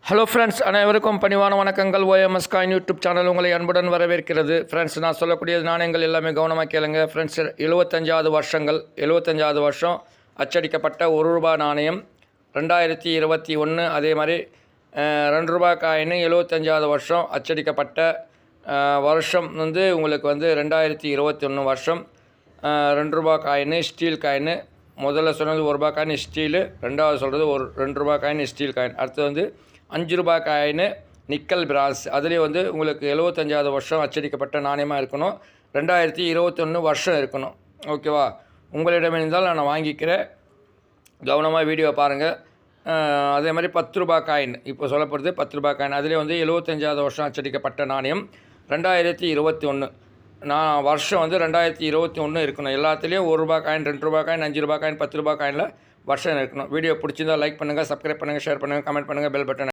Hello friends, அனைவருக்கும் பணிவான வணக்கங்கள். OMS காயின் யூடியூப் சேனல் உங்களை அன்புடன் வரவேற்கிறது. ஃப்ரெண்ட்ஸ், நான் சொல்லக்கூடிய நாணயங்கள் எல்லாமே கவனமாக கேளுங்க. ஃப்ரெண்ட்ஸ், 75வது வருஷம் அச்சடிக்கப்பட்ட ₹1 நாணயம் 2021. அதே மாதிரி ₹2 காயின் 75வது வருஷம் அச்சடிக்கப்பட்ட வருஷம் உங்களுக்கு 2021 வருஷம். ₹2 காயின் ஸ்டீல் காயின். முதல்ல சொன்னது ₹1 காயின் ஸ்டீலு, ரெண்டாவது சொல்கிறது ₹2 காயின் ஸ்டீல் காயின். அடுத்து ₹5 காயின் நிக்கல் பிராஸ். அதுலேயே உங்களுக்கு 75வது வருஷம் அச்சடிக்கப்பட்ட நாணயமாக இருக்கணும். 2021 வருஷம் இருக்கணும். ஓகேவா? உங்களிடம் இருந்தால் நான் வாங்கிக்கிறேன். கவனமாக வீடியோ பாருங்கள். அதே மாதிரி ₹10 காயின், இப்போ சொல்லப்படுறது ₹10 காயின். அதுலேயே 75வது வருஷம் அச்சடிக்கப்பட்ட நாணயம் 2021. வருஷம் 2021 இருக்கணும். எல்லாத்துலேயும் ₹1 காயின், ₹2 காயின், ₹5 காயின், ₹10 காயினில் வருஷம் இருக்கணும். வீடியோ பிடிச்சிருந்தால் லைக் பண்ணுங்கள், சப்ஸ்கிரைப் பண்ணுங்கள், ஷேர் பண்ணுங்கள், கமெண்ட் பண்ணுங்கள், பெல் பட்டன்